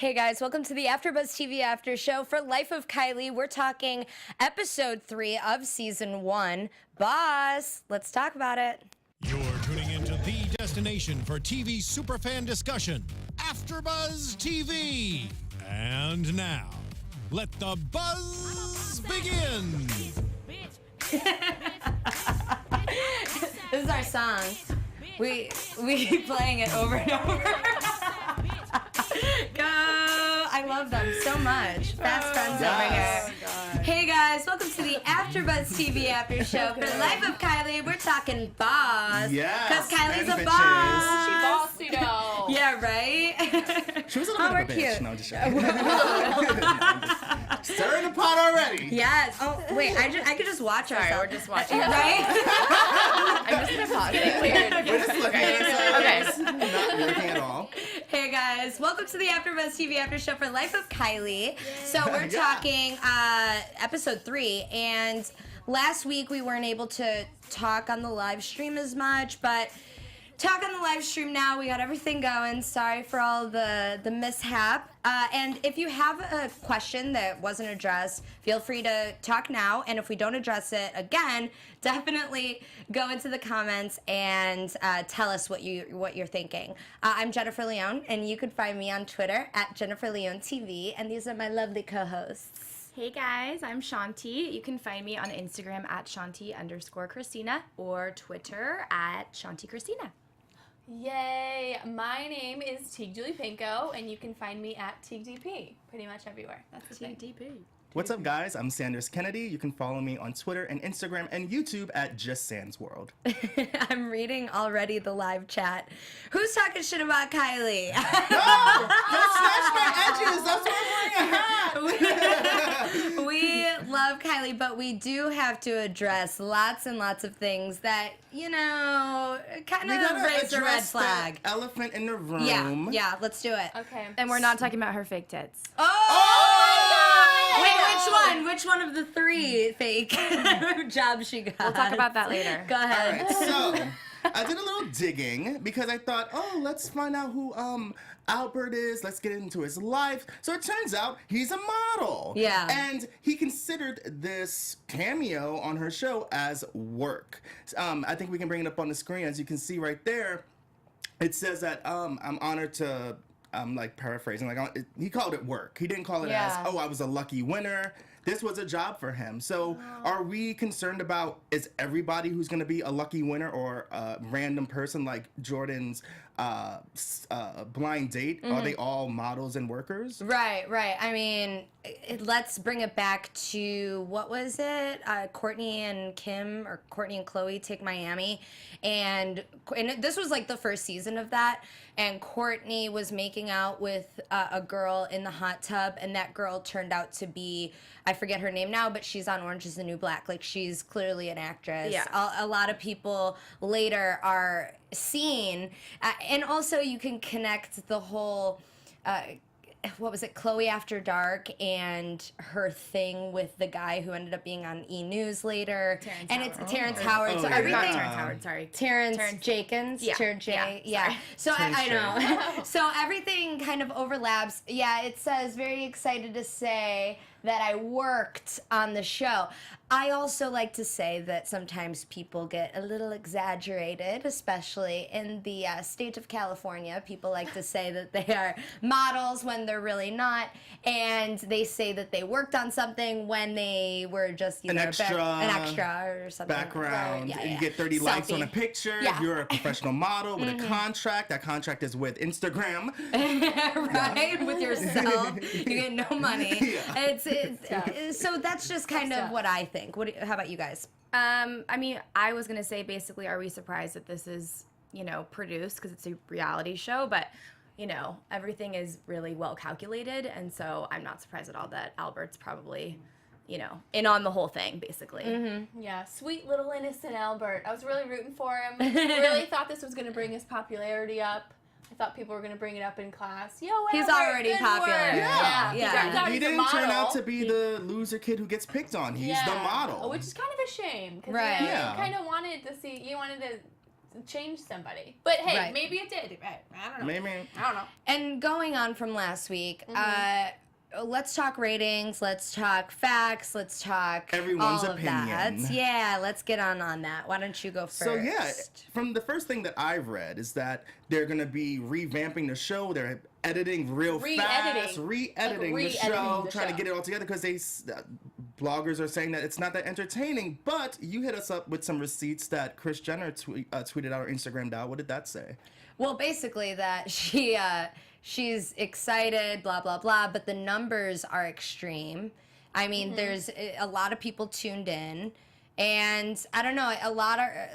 Hey guys, welcome to the AfterBuzz TV After Show for Life of Kylie. We're talking episode 3 of season 1. Boss, let's talk about it. You're tuning into the destination for TV superfan discussion, AfterBuzz TV. And now, let the buzz begin. This is our song. We keep playing it over and over. Go! I love them so much. Fast friends over here. Oh, hey guys, welcome to the AfterBuzz TV After Show for Life of Kylie. We're talking boss. Yes. Because Kylie's a bitches. boss. She bossy though. Yeah, right? She was a little bit of a bitch. Cute. No, I'm just joking. Stirring the pot already. Yes. Oh, wait, I could just watch Sorry, ourselves. we're just watching. Right? I'm just gonna pause it. Weird. We're just looking at Okay. ourselves. Not working at all. Hey guys, welcome to the AfterBuzz TV After Show for Life of Kylie. So we're Yeah. talking episode 3, and last week we weren't able to talk on the live stream as much, but talk on the live stream now. We got everything going. Sorry for all the mishap. And if you have a question that wasn't addressed, feel free to talk now. And if we don't address it again, definitely go into the comments and tell us what you're thinking. I'm Jennifer Leone, and you can find me on Twitter at Jennifer Leone TV. And these are my lovely co-hosts. Hey guys, I'm Shanti. You can find me on Instagram at Shanti_Christina or Twitter at Shanti Christina. Yay! My name is Tiege Dooley-Panko, and you can find me at TiegDP pretty much everywhere. That's the thing. TDP. What's up, guys? I'm Sanders Kennedy. You can follow me on Twitter and Instagram and YouTube at Just Sans World. I'm reading already the live chat. Who's talking shit about Kylie? No! Don't snatch my edges! That's why I'm wearing a hat! We love Kylie, but we do have to address lots and lots of things that, kind We of gotta raise a red address flag. that elephant in the room. Yeah, let's do it. Okay. And we're not talking about her fake tits. Wait, which one? Which one of the 3 fake jobs she got? We'll talk about that later. Go All ahead. right, so I did a little digging because I thought, let's find out who Albert is. Let's get into his life. So it turns out he's a model. Yeah. And he considered this cameo on her show as work. I think we can bring it up on the screen. As you can see right there, it says that I'm honored to... I'm like paraphrasing. He called it work. He didn't call it as, I was a lucky winner. This was a job for him. So are we concerned about, is everybody who's going to be a lucky winner or a random person like Jordan's blind date? Are they all models and workers? Right. I mean, let's bring it back to, what was it? Courtney and Kim, or Courtney and Chloe Take Miami. And this was like the first season of that. And Courtney was making out with a girl in the hot tub. And that girl turned out to be, I forget her name now, but she's on Orange is the New Black. Like, she's clearly an actress. Yeah. A lot of people later are seeing. And also you can connect the whole... what was it, Chloe After Dark and her thing with the guy who ended up being on E! News later. Terrence Howard. So everything. Not Terrence Howard, sorry. Terrence Jenkins. Yeah. Yeah. So I know. So everything kind of overlaps. Yeah, it says, very excited to say that I worked on the show. I also like to say that sometimes people get a little exaggerated, especially in the state of California. People like to say that they are models when they're really not, and they say that they worked on something when they were just either An extra or something. Background. Yeah. You get 30 likes Selfie. on a picture. Yeah. If you're a professional model with a contract, that contract is with Instagram. Right? With yourself. You get no money. Yeah. So that's just kind of what I think. How about you guys? I mean, I was going to say, basically, are we surprised that this is, produced because it's a reality show? But, everything is really well calculated. And so I'm not surprised at all that Albert's probably, in on the whole thing, basically. Mm-hmm. Yeah, sweet little innocent Albert. I was really rooting for him. Really thought this was going to bring his popularity up. I thought people were going to bring it up in class. Yo, He's Albert, already good popular. work. Yeah. He He's a didn't turn out model. to be the loser kid who gets picked on. He's the model. Which is kind of a shame. 'Cause, Right. Yeah. You kind of wanted to see, you wanted to change somebody. But hey, Right. maybe it did. I don't know. Maybe. I don't know. And going on from last week, let's talk ratings, let's talk facts, let's talk Everyone's all of that. opinion. Yeah, let's get on that. Why don't you go first? So yeah, from the first thing that I've read is that they're gonna be revamping the show. They're editing real fast, re-editing the show, trying to get it all together because bloggers are saying that it's not that entertaining. But you hit us up with some receipts that Kris Jenner tweeted out or Instagrammed out. What did that say? Well, basically that she's excited, blah, blah, blah, but the numbers are extreme. I mean, there's a lot of people tuned in, and I don't know, a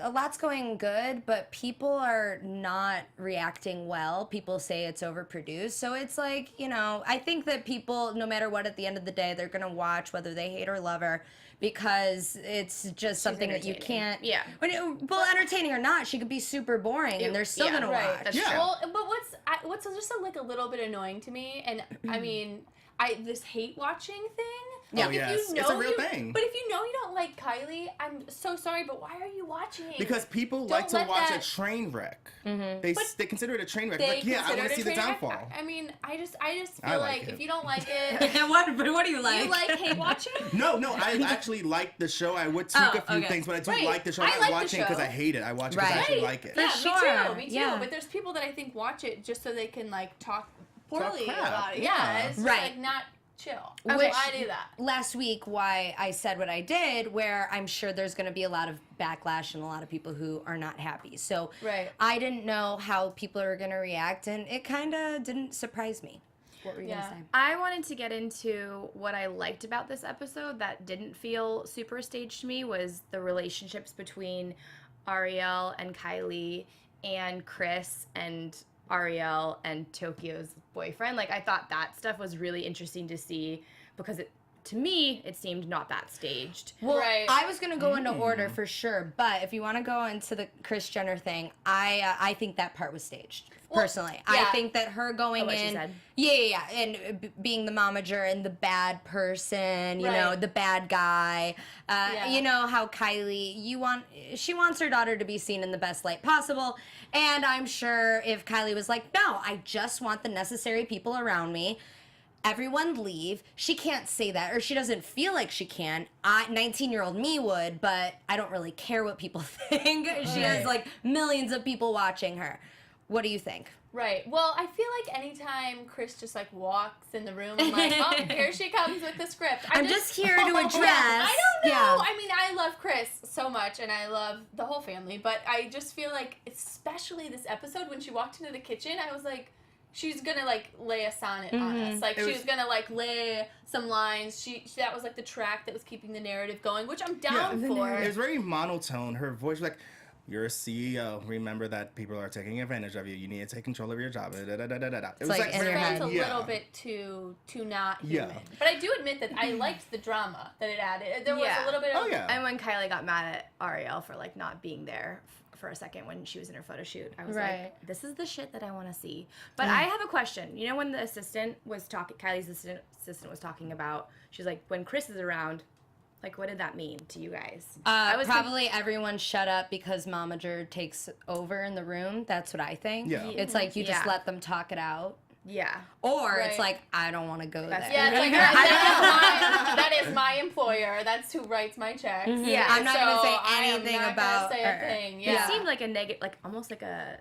lot's going good, but people are not reacting well. People say it's overproduced. So it's like, you know, I think that people, no matter what, at the end of the day, they're going to watch whether they hate or love her, because it's just something that you can't. Yeah. Well, entertaining or not, she could be super boring, and they're still gonna Right. watch. That's Yeah. true. Well, but what's just a little bit annoying to me, and I mean, this hate watching thing. Yeah. Like, Oh, yes. It's a real thing. But if you know you don't like Kylie, I'm so sorry, but why are you watching? Because people Don't like to let watch that- a train wreck. They consider it a train wreck. they Like, yeah, I consider want it to a see the train wreck. downfall. I mean, I just I feel like like it. if you don't like it, what do you like? you like hate watching. No, I actually like the show. I would tweak a few okay. things, but I do Right. like the show. I I'm not like the watching because show. I hate it. I watch it because I Right. actually like it. For Yeah, sure. me too. Yeah. But there's people that I think watch it just so they can like talk poorly crap. about it. Yeah. Yeah, it's just, Right. like not chill. Which- So I do that. Last week, why I said what I did, where I'm sure there's going to be a lot of backlash and a lot of people who are not happy. So Right. I didn't know how people are going to react, and it kind of didn't surprise me. What were you Yeah. going to say? I wanted to get into what I liked about this episode that didn't feel super staged to me was the relationships between Ariel and Kylie and Kris and Ariel and Tokyo's boyfriend. Like, I thought that stuff was really interesting to see because to me, it seemed not that staged. Well, Right. I was gonna go into order for sure, but if you want to go into the Kris Jenner thing, I think that part was staged. Personally, I yeah. think that her going what she in, said? yeah, and being the momager and the bad person, you know, Right. the bad guy. Yeah. You know how Kylie, she wants her daughter to be seen in the best light possible, and I'm sure if Kylie was like, no, I just want the necessary people around me. Everyone leave. She can't say that, or she doesn't feel like she can. 19-year-old me would, but I don't really care what people think. She has like millions of people watching her. What do you think? Right. Well, I feel like anytime Kris just like walks in the room, I'm like, oh, here she comes with the script. I'm just here to address. I don't know. Yeah. I mean, I love Kris so much, and I love the whole family, but I just feel like, especially this episode, when she walked into the kitchen, I was like, she's gonna like lay a sonnet on us. Like, she was gonna like lay some lines. She that was like the track that was keeping the narrative going, which I'm down for. It was very monotone. Her voice was like, you're a CEO. Remember that people are taking advantage of you. You need to take control of your job. It was like in your It head. felt a yeah. little bit too not Yeah. human. But I do admit that I liked the drama that it added. There was Yeah. a little bit of Oh, yeah. And when Kylie got mad at Ariel for like not being there for a second when she was in her photo shoot, I was Right. like, this is the shit that I want to see. But I have a question. You know, when the assistant was talking, Kylie's assistant was talking about, she's like, when Kris is around, like, what did that mean to you guys? I was Probably everyone shut up because momager takes over in the room. That's what I think. Yeah. It's like you just Yeah. let them talk it out. Yeah. Or it's Right. like, I don't want to go there. Yeah, it's like, that is my employer. That's who writes my checks. Yeah. I'm not going to say I am anything not about gonna say her. a thing. It Yeah. seemed like a negative, like almost like a,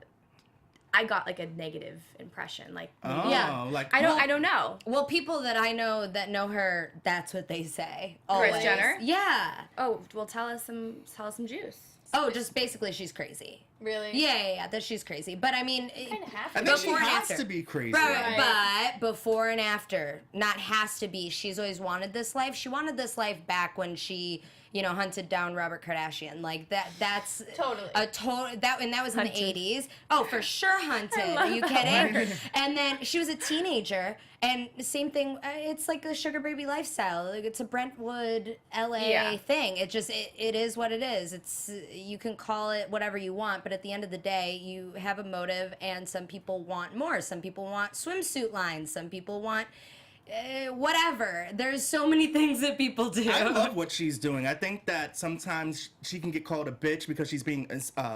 I got like a negative impression. Like, Oh, Yeah. like I don't know. Well, people that I know that know her, that's what they say. Kris Always. Jenner? Yeah. Oh, well, tell us some juice. Oh, just basically she's crazy. Really? Yeah, that she's crazy. But I mean, Kind of have I to. think she Before and has after. to be crazy. right, Right. but before and after, not has to be. She's always wanted this life. She wanted this life back when she, hunted down Robert Kardashian. Like that's Totally. a total that was in the 80s. Oh, for sure hunted. Are you love kidding? And then she was a teenager, and the same thing. It's like the sugar baby lifestyle. Like it's a Brentwood, LA Yeah. thing. It just it is what it is. It's you can call it whatever you want, but at the end of the day, you have a motive, and some people want more. Some people want swimsuit lines. Some people want, whatever. There's so many things that people do. I love what she's doing. I think that sometimes she can get called a bitch because she's being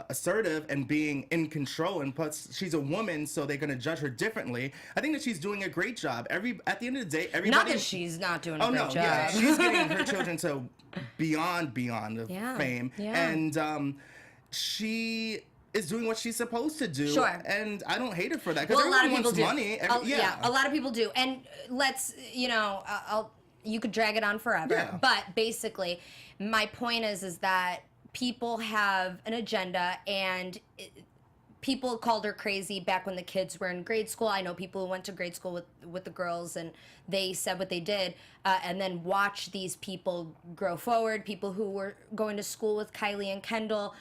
assertive and being in control, and plus she's a woman, so they're gonna judge her differently. I think that she's doing a great job. At the end of the day, everybody. Not that she's not doing a great job. Yeah, she's getting her children to beyond the fame, and she is doing what she's supposed to do. Sure. And I don't hate her for that, because a lot of people do. Money. A lot of people do. And let's, you could drag it on forever. Yeah. But basically, my point is that people have an agenda, and people called her crazy back when the kids were in grade school. I know people who went to grade school with the girls, and they said what they did, and then watch these people grow forward, people who were going to school with Kylie and Kendall.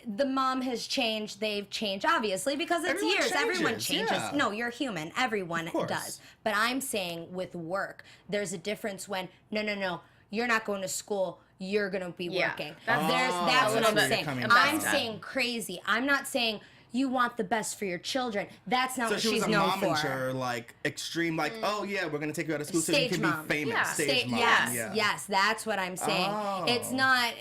The mom has changed, they've changed, obviously, because it's Everyone years. changes, Everyone changes. yeah. No, you're human. Everyone course. does. But I'm saying with work, there's a difference when, no, you're not going to school, you're going to be working. That's what I'm saying. I'm saying crazy. I'm not saying you want the best for your children. That's not what she's known for. So she was a momager, like, extreme, like, oh, yeah, we're going to take you out of school so you can mom. be famous. Yeah. Stage mom. Yes, that's what I'm saying. Oh. It's not...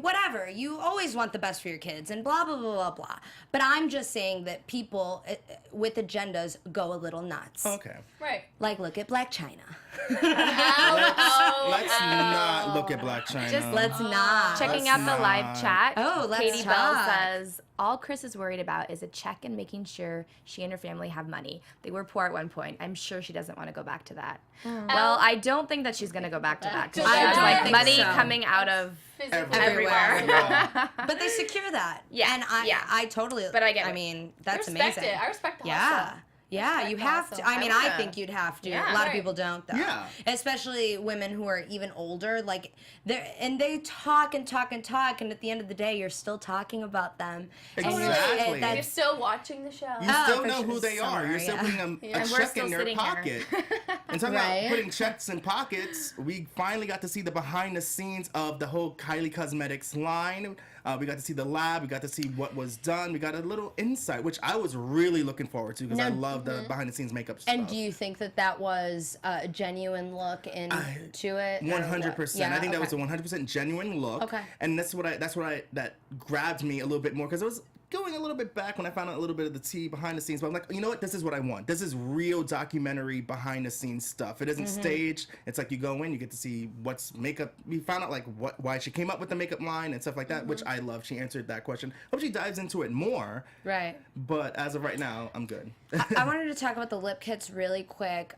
whatever, you always want the best for your kids and blah blah blah blah blah, but I'm just saying that people with agendas go a little nuts. Okay. Right. Like, look at Black China. Let's not look at Black China. Just let's not. Checking out the live chat. Oh, let's Katie talk. Bell says, all Chris is worried about is a check and making sure she and her family have money. They were poor at one point. I'm sure she doesn't want to go back to that. Well, I don't think that she's going to go back to that, because I there's don't like think money so. coming out of Everywhere. Yeah. But they secure that. Yeah, And I totally. But I get it. mean, that's I respect amazing. it. I respect the Yeah. hustle. Yeah, Respect you the have hustle. to. I mean, I I would. think you'd have to. Yeah. A lot of Right. people don't, though. Yeah. Especially women who are even older. Like, they talk and talk and talk, and at the end of the day, you're still talking about them. Exactly. And You're still watching the show. You Oh, still for know sure. who they are. Somewhere, You're still yeah. putting And a we're check still in their sitting pocket. here. And talking Right. about putting checks in pockets, we finally got to see the behind the scenes of the whole Kylie Cosmetics line. We got to see the lab. We got to see what was done. We got a little insight, which I was really looking forward to, because I love the behind the scenes makeup stuff. And do you think that was a genuine look into it? 100%. I think that was a 100% genuine look. Okay. And that grabbed me a little bit more, because it was going a little bit back when I found out a little bit of the tea behind the scenes. But I'm like, you know what? This is what I want. This is real documentary behind the scenes stuff. It isn't staged. It's like you go in, you get to see what's makeup. We found out like why she came up with the makeup line and stuff like that, which I love. She answered that question. Hope she dives into it more. Right. But as of right now, I'm good. I wanted to talk about the lip kits really quick.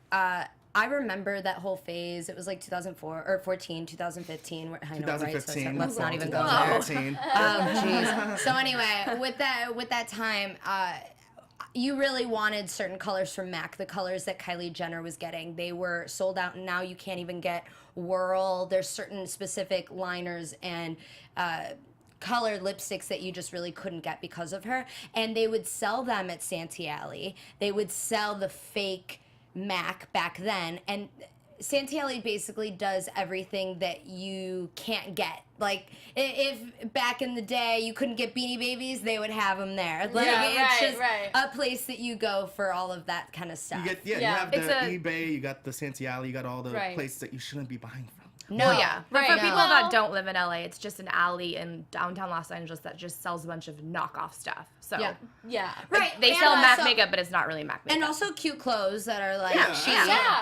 I remember that whole phase. It was like 2004 or 14, 2015. I know, right? So 2015. let's not even go there. 2014. Oh, jeez. So anyway, with that time, you really wanted certain colors from MAC, the colors that Kylie Jenner was getting. They were sold out, and now you can't even get Whirl. There's certain specific liners and colored lipsticks that you just really couldn't get because of her. And they would sell them at Santee Alley. They would sell the fake MAC back then, and Santee Alley basically does everything that you can't get. Like, if back in the day you couldn't get Beanie Babies, they would have them there. Like, it's just a place that you go for all of that kind of stuff. You have the eBay, you got the Santee Alley, you got all the places that you shouldn't be buying from. No. Well, yeah. But for Right. people No. that don't live in LA, it's just an alley in downtown Los Angeles that just sells a bunch of knockoff stuff. So Yeah. Right. they and sell MAC also- makeup, but it's not really MAC makeup. And also cute clothes that are like Yeah. cheap.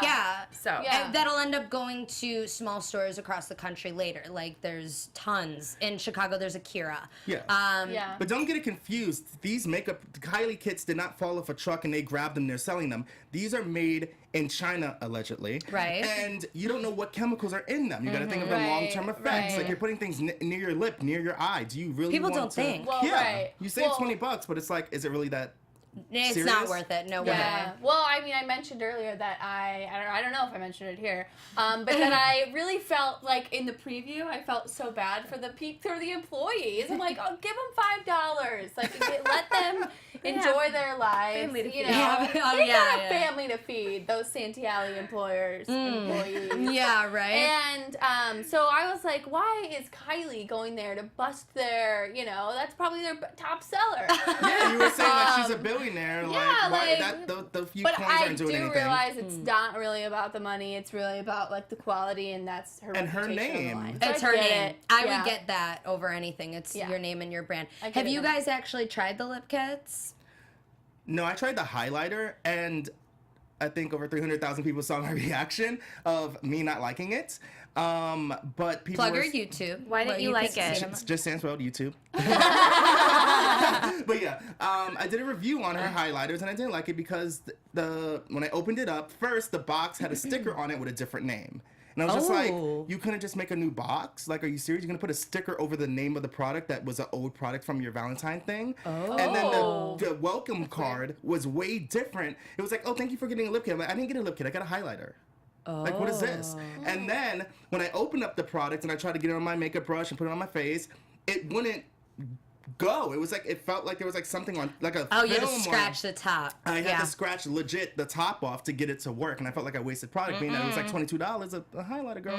Yeah. So Yeah. And that'll end up going to small stores across the country later. Like, there's tons. In Chicago, there's Akira. Yeah. Yeah. But don't get it confused. These makeup, the Kylie kits did not fall off a truck and they grabbed them, they're selling them. These are made in China, allegedly. Right. And you don't know what chemicals are in them. You gotta think of the long-term effects. right. Like, you're putting things near your lip, near your eye. Do you really People want don't to... think. Well, yeah. right. You save Well- $20, but it's like, is it really that... It's Serious? not worth it. No way. Yeah. Well, I mean, I mentioned earlier that I don't know if I mentioned it here, but that I really felt like in the preview, I felt so bad for the employees. I'm like, oh, give them $5. Like, let them enjoy their lives. family to You feed. know, Yeah. Oh, they yeah, got a yeah. family to feed. Those Santee Alley employees. Yeah, right? And so I was like, why is Kylie going there to bust their, that's probably their top seller. Yeah, you were saying like she's a billionaire. Yeah, the few but coins I aren't doing do anything. realize it's not really about the money. It's really about like the quality, and that's her And her reputation on the name. line. So It's I her get name. it. I Yeah. would get that over anything. It's Yeah. your name and your brand. I get Have it you now. guys actually tried the lip kits? No, I tried the highlighter, and I think over 300,000 people saw my reaction of me not liking it. But people Plug were... your YouTube. Why didn't Well, you like can see it? them. It just stands well, YouTube. But yeah, I did a review on her highlighters, and I didn't like it because when I opened it up, first the box had a sticker on it with a different name. And I was just like, Oh. you couldn't just make a new box? Like, are you serious? You're going to put a sticker over the name of the product that was an old product from your Valentine thing? Oh. And then the welcome card was way different. It was like, oh, thank you for getting a lip kit. I'm like, I didn't get a lip kit. I got a highlighter. Like, what is this? And then when I opened up the product and I tried to get it on my makeup brush and put it on my face, it wouldn't go. It was like, it felt like there was like something on, like a Oh, you had to film scratch the top. I had yeah. to scratch legit the top off to get it to work, and I felt like I wasted product being that it was like $22 a highlighter, girl.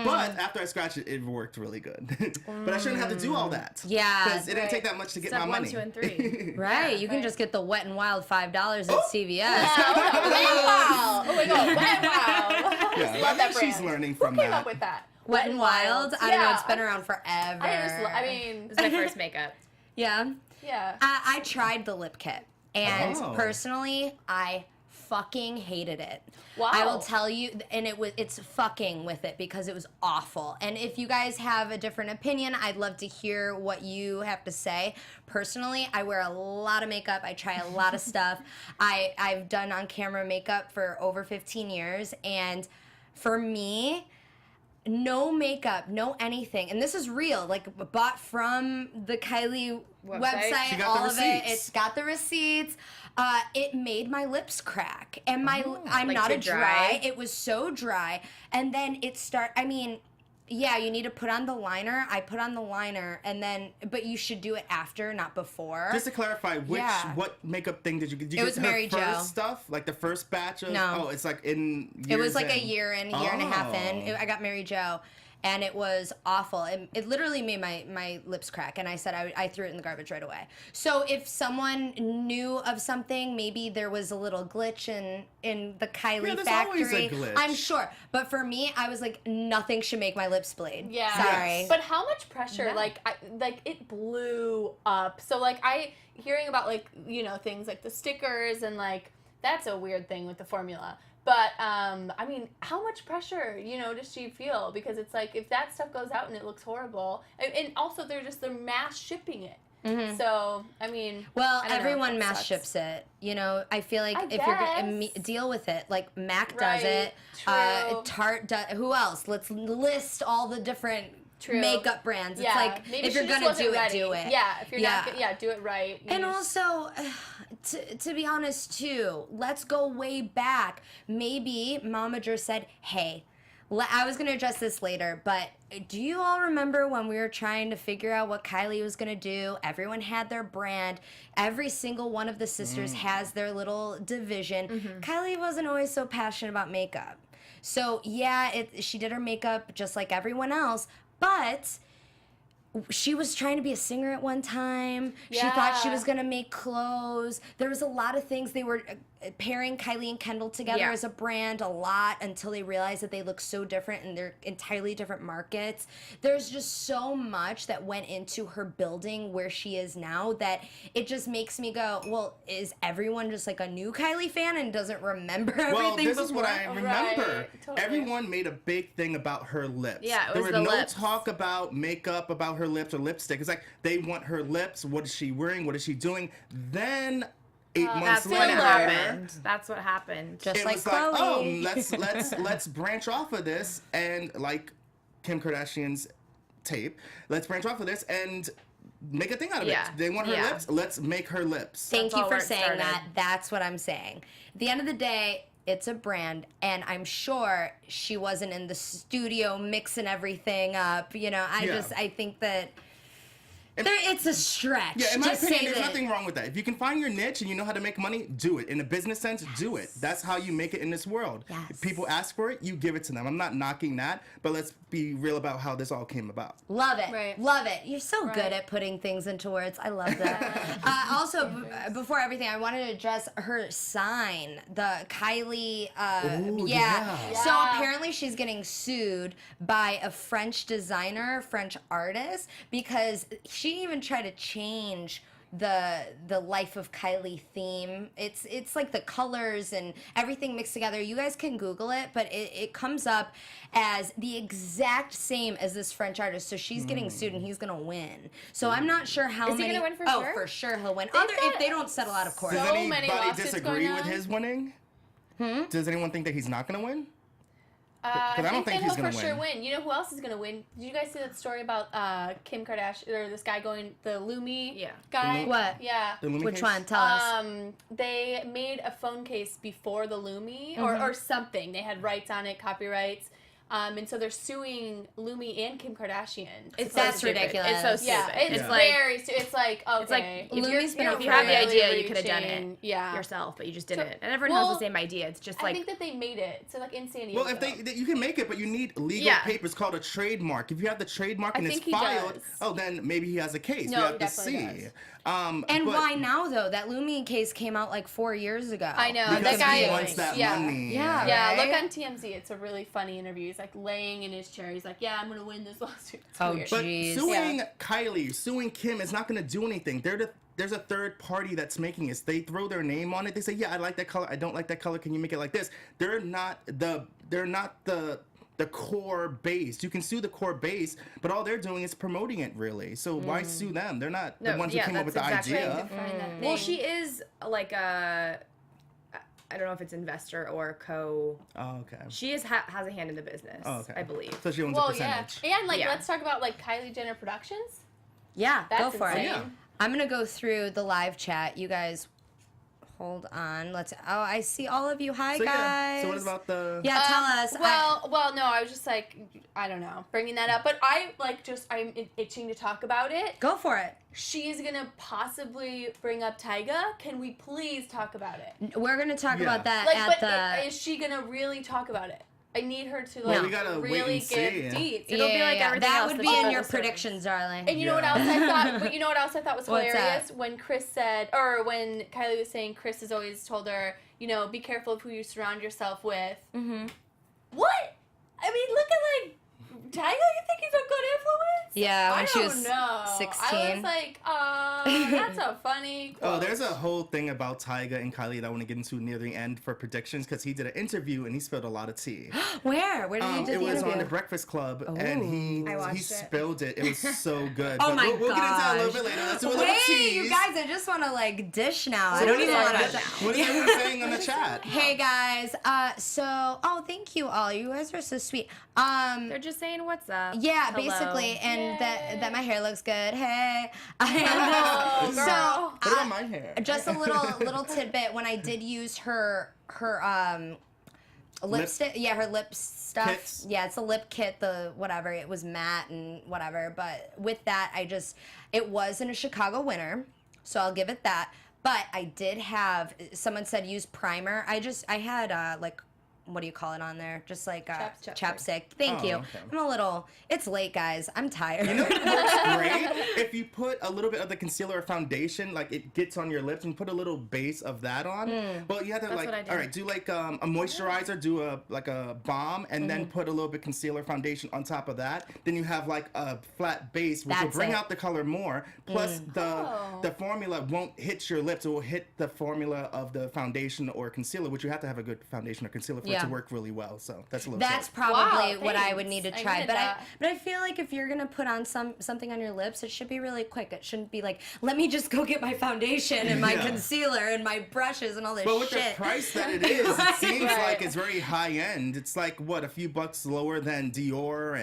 But after I scratched it, it worked really good. But I shouldn't have to do all that. Yeah. Because it didn't take that much to get Step my 1, money. 2, and 3. Right, you can just get the Wet n Wild $5 at CVS. Wow! Oh my god! Wow! Yeah, Love that she's brand. learning Who from came that. up with that? Wet n Wild? I don't know, Yeah. it's been around forever. I mean, It's my first makeup. Yeah. yeah. I tried the lip kit, and Oh. personally, I fucking hated it. Wow. I will tell you, and it's fucking with it because it was awful. And if you guys have a different opinion, I'd love to hear what you have to say. Personally, I wear a lot of makeup. I try a lot of stuff. I've done on-camera makeup for over 15 years, and for me, no makeup, no anything. And this is real, like bought from the Kylie website, She got all the of it. receipts. It's got the receipts. It made my lips crack. And I'm Like not too a dry. It was so dry. And then yeah, you need to put on the liner. I put on the liner, and then, but you should do it after, not before. Just to clarify, what makeup thing did you get? Did you It get was her Mary first Jo. stuff? Like the first batch of? No. Oh, it's like in years It was like in. a year and a half in. Oh. I got Mary Jo, and it was awful. It literally made my lips crack, and I said I threw it in the garbage right away. So if someone knew of something, maybe there was a little glitch in the Kylie Yeah, there's factory. always a glitch. I'm sure. But for me, I was like, nothing should make my lips bleed. Yeah. Sorry. Yes. But how much pressure? Like it blew up. So like hearing about like things like the stickers and like that's a weird thing with the formula. But I mean, how much pressure does she feel? Because it's like if that stuff goes out and it looks horrible, and also they're mass shipping it. Mm-hmm. So I mean, Well, I don't know, everyone that mass sucks. ships it. I feel like I if you're gonna guess. deal with it, like Mac Right, does it, true. Tarte does. Who else? Let's list all the different True. makeup brands. Yeah, It's like maybe if she you're just gonna wasn't do it, ready. do it. Yeah, if you're Yeah. not, do it right. And You- also, to be honest too, let's go way back. Maybe Momager said, hey, I was going to address this later, but do you all remember when we were trying to figure out what Kylie was going to do? Everyone had their brand. Every single one of the sisters has their little division. Kylie wasn't always so passionate about makeup. So, yeah, she did her makeup just like everyone else, but she was trying to be a singer at one time. She thought she Yeah. was going to make clothes. There was a lot of things. They were pairing Kylie and Kendall together as a brand a lot until they realized that they look so different and they're entirely different markets. There's just so much that went into her building where she is now that it just makes me go, well, is everyone just like a new Kylie fan and doesn't remember everything Well, this before? is what I remember. Right, totally. Everyone made a big thing about her lips. Yeah, it there was were the no lips. talk about makeup, about her lips or lipstick. It's like they want her lips. What is she wearing? What is she doing? Then 8 months That's later, what happened. That's what happened. Just it like was like, oh, Chloe. let's branch off of this and like Kim Kardashian's tape. Let's branch off of this and make a thing out of Yeah. it. They want her Yeah. lips. Let's make her lips. Thank That's you all for where it saying started. that. That's what I'm saying. At the end of the day, it's a brand, and I'm sure she wasn't in the studio mixing everything up. I think that it's a stretch. Yeah, in my to opinion, say there's that. nothing wrong with that. If you can find your niche and you know how to make money, do it. In a business sense, do it. That's how you make it in this world. Yes. If people ask for it, you give it to them. I'm not knocking that, but let's be real about how this all came about. Love it. Right. Love it. You're so Right. good at putting things into words. I love that. Also, before everything, I wanted to address her sign, the Kylie. Ooh, yeah. yeah. So apparently she's getting sued by a French designer, French artist, because she even tried to change the Life of Kylie theme. It's like the colors and everything mixed together. You guys can Google it, but it comes up as the exact same as this French artist. So she's getting sued and he's gonna win. So I'm not sure how Is he many. gonna win for oh, sure? for sure he'll win. got If they don't settle out of court. Does So anybody many lawsuits disagree going with on. his winning? Does anyone think that he's not going to win? I don't think he'll he's gonna for sure win. win. You know who else is gonna win? Did you guys see that story about Kim Kardashian or this guy going the Lummi guy? What? Yeah. The Lummi Which case? one? Tell us. They made a phone case before the Lummi or something. They had rights on it, copyrights. And so they're suing Lummi and Kim Kardashian. That's stupid. ridiculous. It's so stupid. Yeah, it's like very. It's like okay. it's like if Lumi's been if out you had the forever. idea, you could have done it Yeah. yourself, but you just didn't. And everyone has well, the same idea. It's just I like think that they made it. So like in San Diego. Well, if they you can make it, but you need legal Yeah. papers called a trademark. If you have the trademark I and it's think he filed, does. oh, then maybe he has a case. No, we he have to definitely see. does. And but why now though? That Lummi case came out like 4 years ago. I know Because that guy he wants that money. Yeah. Yeah, Right? look on TMZ. It's a really funny interview. He's like laying in his chair. He's like, "Yeah, I'm gonna win this lawsuit." It's Oh, weird. But Jeez. suing Kylie, suing Kim is not going to do anything. There's a third party that's making it. They throw their name on it. They say, "Yeah, I like that color. I don't like that color. Can you make it like this?" They're not the core base. You can sue the core base, but all they're doing is promoting it, really. So why sue them? They're not the No, ones who yeah, came up with the that's exactly idea. Find that well, thing. she is like a I don't know if it's investor or co. Oh, okay. She has a hand in the business. Oh, okay. I believe. So she owns a Well, yeah, percentage. and like Yeah. let's talk about like Kylie Jenner Productions. Yeah, go That's for insane. it. Yeah. I'm gonna go through the live chat. You guys, hold on. I see all of you. Hi, So guys. yeah. So what about the? Yeah, tell us. Well, no, I was just like, I don't know, bringing that up, but I'm itching to talk about it. Go for it. She's gonna possibly bring up Tyga. Can we please talk about it? We're gonna talk Yeah. about that Like, at but the. is she gonna really talk about it? I need her to Well, like we gotta wait really and give see. deets. It'll be like everything that else would that be she in does your with certain- predictions, darling. And you know what Yeah. else I thought? But you know what else I thought was What's hilarious? that? When Chris said, or when Kylie was saying, Chris has always told her, you know, be careful of who you surround yourself with. Mm-hmm. What? I mean, look at like Tyga. You think he's a good influence? Yeah, when I she don't was know. 16. I was like, that's a funny. Oh, quote. there's a whole thing about Tyga and Kylie that I want to get into near the end for predictions because he did an interview and he spilled a lot of tea. Where? Where did you do It the was interview? on the Breakfast Club and he I watched it. spilled it. It was so good. Oh But my we'll get into that a little gosh. bit later. Let's do a little Wait, tease. you guys! I just want to like dish now. I So don't what even is- want What to. is everyone saying on the chat? Hey guys, thank you all. You guys are so sweet. They're just saying what's up. Yeah, Hello. basically, and that my hair looks good. Hey, Oh, so girl. What about my hair? just a little tidbit. When I did use her lipstick, yeah, her lip stuff. Kits? Yeah, it's a lip kit. The whatever, it was matte and whatever. But with that, it was in a Chicago winter, so I'll give it that. But I did have someone said use primer. I had like. What do you call it on there? Just like chapstick. Thank Oh, you. okay. It's late, guys. I'm tired. You know what looks great? If you put a little bit of the concealer or foundation, like it gets on your lips, and put a little base of that on. Well, you have to That's what I like, do. all right, do like a moisturizer, do a balm, and then put a little bit concealer foundation on top of that. Then you have like a flat base, which will That's bring it. out the color more. Plus the formula won't hit your lips; it will hit the formula of the foundation or concealer, which you have to have a good foundation or concealer for it Yeah. to work really well. So that's a little. That's tip. probably Wow, what I would thanks. need to I try. needed But that. I feel like if you're gonna put on something on your lips, it should be really quick. It shouldn't be like, let me just go get my foundation and my Yeah. concealer and my brushes and all this But with shit. the price that it is, it seems Right. like it's very high end. It's like what, a few bucks lower than Dior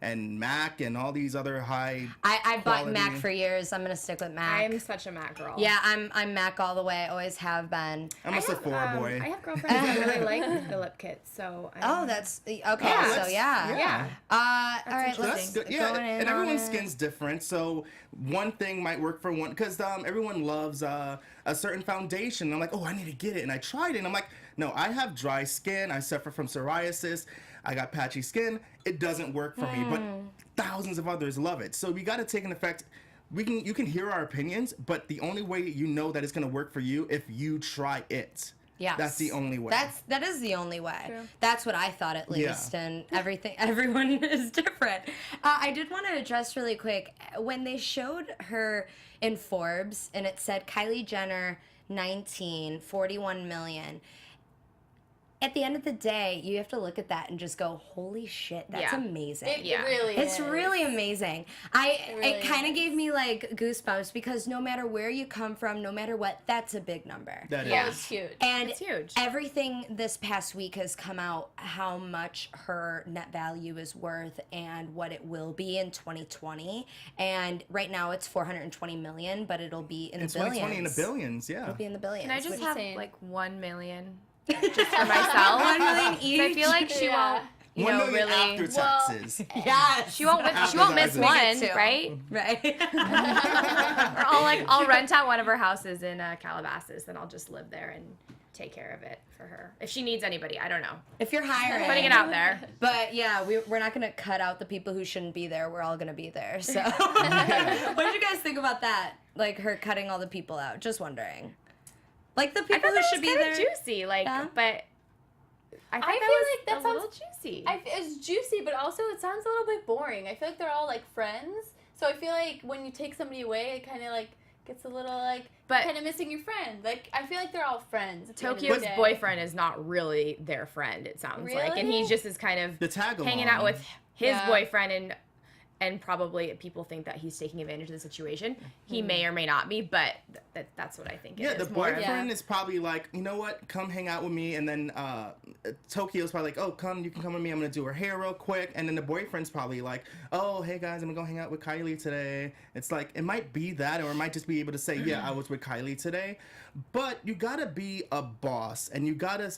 and MAC and all these other high. I bought quality. MAC for years. I'm gonna stick with MAC. I'm such a Mac girl. Yeah, I'm MAC all the way. Always have been. I'm a Sephora boy. I have girlfriends that really like the lip kits, so. Oh, that's okay. Yeah, so let's- yeah. Yeah. All right. So Let's that's good. Yeah, going in and on everyone's it. skin's different. So one thing might work for one because everyone loves a certain foundation. I'm like, oh, I need to get it, and I tried it, and I'm like, no, I have dry skin. I suffer from psoriasis. I got patchy skin. It doesn't work for me, but thousands of others love it. So we got to take into effect you can hear our opinions, but the only way you know that it's gonna work for you if you try it. Yes. That's the only way. That is the only way. True. That's what I thought at least, Yeah. and everyone is different. I did want to address really quick when they showed her in Forbes and it said Kylie Jenner 19, 41 million. At the end of the day, you have to look at that and just go, holy shit, that's amazing. It really is. It's really amazing. It kind of gave me like goosebumps because no matter where you come from, no matter what, that's a big number. That Yeah, is. it's huge. And It's huge. everything this past week has come out how much her net value is worth and what it will be in 2020. And right now it's 420 million, but it'll be in In the billions. 2020 in the billions, yeah. It'll be in the billions. Can I just which- have insane. like 1 million just for myself? 1 million 'Cause each? I feel like she Yeah. won't, you 1 know, million really. after taxes. Yes. She won't miss We one, get two. right? Right. Or I'll rent out one of her houses in Calabasas, then I'll just live there and take care of it for her. If she needs anybody, I don't know. If you're hiring. Putting it out there. But yeah, we're not going to cut out the people who shouldn't be there. We're all going to be there. So what did you guys think about that? Like her cutting all the people out? Just wondering. Like the I people thought who that should was be kind there. of juicy, like, Yeah. but I thought I that feel was like that a little sounds- juicy. It's juicy, but also it sounds a little bit boring. I feel like they're all like friends, so I feel like when you take somebody away, it kind of like gets a little like But- kind of missing your friend. Like I feel like they're all friends. at the end of the Tokyo's day. boyfriend is not really their friend, it sounds like. And he Really? just is kind of The tag along. hanging out with his Yeah. boyfriend and probably people think that he's taking advantage of the situation. He may or may not be, but that's what I think it Yeah, is. the more of- boyfriend is probably like, you know what, come hang out with me, and then Tokyo's probably like, oh, you can come with me, I'm gonna do her hair real quick, and then the boyfriend's probably like, oh, hey guys, I'm gonna go hang out with Kylie today. It's like, it might be that, or it might just be able to say, yeah, I was with Kylie today, but you gotta be a boss, and you gotta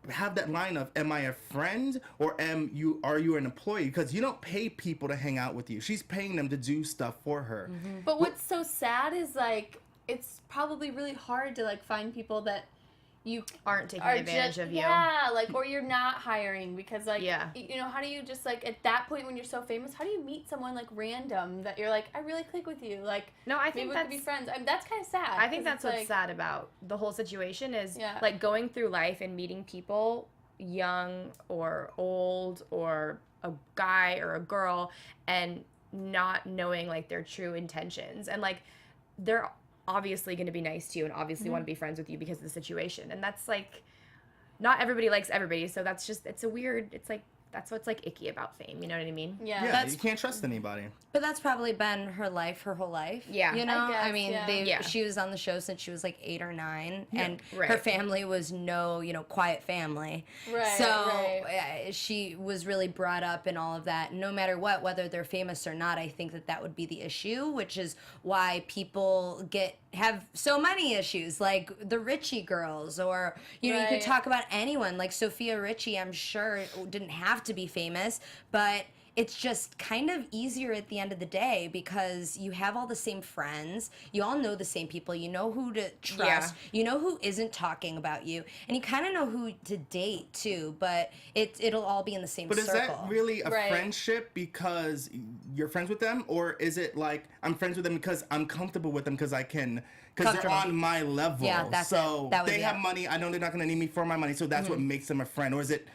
have that line of, am I a friend or are you an employee? Because you don't pay people to hang out with you. She's paying them to do stuff for her. But what's so sad is like it's probably really hard to like find people that you aren't taking are advantage just, of you. Yeah, like or you're not hiring because like Yeah. you know, how do you just like at that point when you're so famous, how do you meet someone like random that you're like, I really click with you, like No, I maybe think we could be that's friends. I mean, that's kind of sad. I think 'cause that's it's what's like, sad about the whole situation is Yeah. like going through life and meeting people, young or old or a guy or a girl, and not knowing like their true intentions, and like they're obviously going to be nice to you and obviously want to be friends with you because of the situation, and that's like not everybody likes everybody, so that's just it's like that's what's like icky about fame, you know what I mean? Yeah. Yeah, you can't trust anybody. But that's probably been her life, her whole life. Yeah. You know, I guess, mean, yeah. they Yeah. she was on the show since she was like 8 or 9, and Right. her family was no, quiet family. Right, So right. she was really brought up in all of that. No matter what, whether they're famous or not, I think that would be the issue, which is why people have so many issues, like the Richie girls, or you Right. could talk about anyone like Sophia Richie. I'm sure didn't have to be famous, but it's just kind of easier at the end of the day because you have all the same friends, you all know the same people, you know who to trust, you know who isn't talking about you, and you kind of know who to date too, but it'll all be in the same But is circle. that really a Right. friendship because you're friends with them, or is it like I'm friends with them because I'm comfortable with them because I can, because they're Comfortable. on my level? Yeah, that's so it. That would they be have it. money. I know they're not going to need me for my money, so that's what makes them a friend. Or is it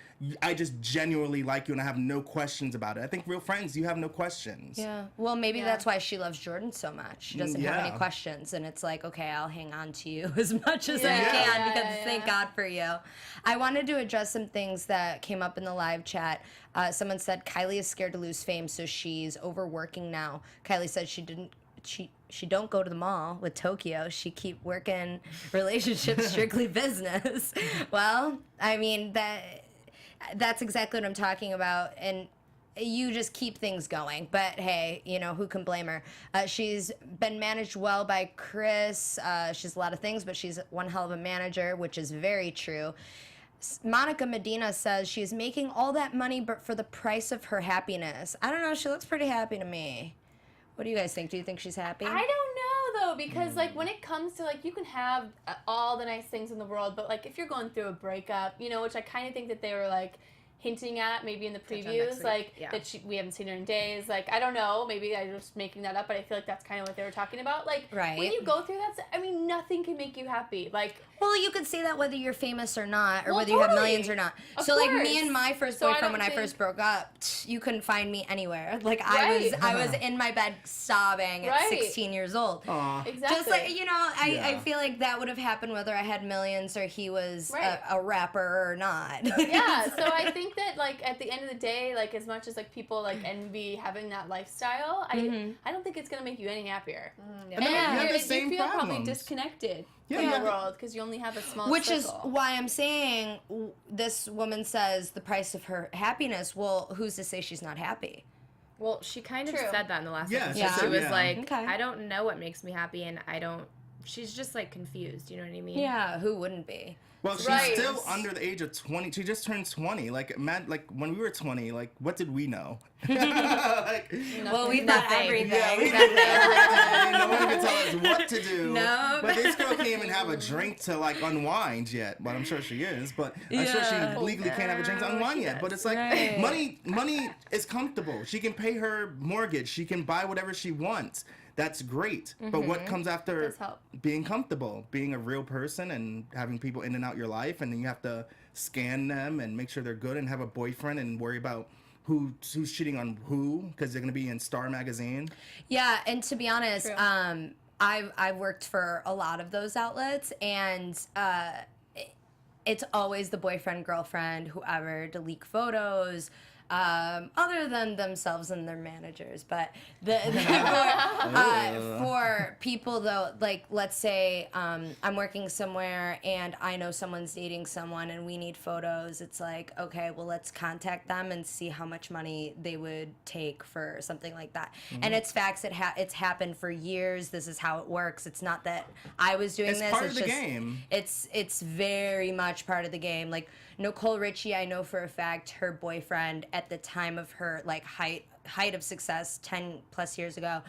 I just genuinely like you and I have no questions about it? I think real friends, you have no questions. Yeah. Well, maybe Yeah. that's why she loves Jordan so much. She doesn't have any Yeah. questions, and it's like, okay, I'll hang on to you as much as I Yeah. can Yeah, because yeah, thank yeah. God for you. I wanted to address some things that came up in the live chat. Someone said Kylie is scared to lose fame, so she's overworking now. Kylie said she don't go to the mall with Tokyo. She keep working relationships, strictly business. Well, I mean that's exactly what I'm talking about, and you just keep things going. But hey, who can blame her? She's been managed well by Chris. She's a lot of things, but she's one hell of a manager, which is very true. Monica Medina says she's making all that money but for the price of her happiness. I don't know. She looks pretty happy to me. What do you guys think? Do you think she's happy? I don't know though, because like when it comes to like you can have all the nice things in the world, but like if you're going through a breakup, which I kind of think that they were like hinting at maybe in the Touch on next previews, week. like Yeah. that we haven't seen her in days. Like, I don't know, maybe I'm just making that up, but I feel like that's kind of what they were talking about. Like, Right. when you go through that, I mean, nothing can make you happy. Like, Well, you could say that whether you're famous or not, or Well, whether you have totally. millions or not. Of So, like, course. me and my first So I boyfriend, don't when I think- first broke up, you couldn't find me anywhere. Like, Right. I was in my bed sobbing at Right. 16 years old. Aw. exactly. Just like, you know, I Yeah. feel like that would have happened whether I had millions or he was Right. a rapper or not. Yeah, so I think that, like, at the end of the day, like, as much as, like, people, like, envy having that lifestyle, I don't think it's going to make this happier. And then you have the same you feel probably problems. disconnected Yeah, from you the have the- world because you only have a small Which circle. is why I'm saying this woman says the price of her happiness. Well, who's to say she's not happy? Well, she kind of True. said that in the last Yeah, episode. she She said, was yeah. like, Okay. I don't know what makes me happy, and I don't. She's just like confused. You know what I mean? Yeah, who wouldn't be? Well, she's Right. still under the age of 20. She just turned 20. Like, Matt, like when we were 20, like, what did we know? Like, Well, we thought Nothing. everything. yeah, we did everything. No one could tell us what to do. No. But this girl can't even have a drink to, like, unwind yet. But I'm sure she is. But I'm sure Yeah. she legally can't have a drink to unwind yet. But it's like, Right. money is comfortable. She can pay her mortgage. She can buy whatever she wants. That's great. But what comes after Does help. being comfortable, being a real person and having people in and out your life, and then you have to scan them and make sure they're good and have a boyfriend and worry about who's cheating on who because they're gonna be in Star magazine. Yeah, and to be honest, True. I've worked for a lot of those outlets, and it's always the boyfriend, girlfriend, whoever to leak photos. Other than themselves and their managers, but for people though, like let's say I'm working somewhere and I know someone's dating someone and we need photos. It's like, okay, well let's contact them and see how much money they would take for something like that. And it's facts. It's happened for years. This is how it works. It's not that I was doing It's this. part it's of the just, game. It's very much part of the game. Like Nicole Richie, I know for a fact her boyfriend at the time of her like height of success 10 plus years ago,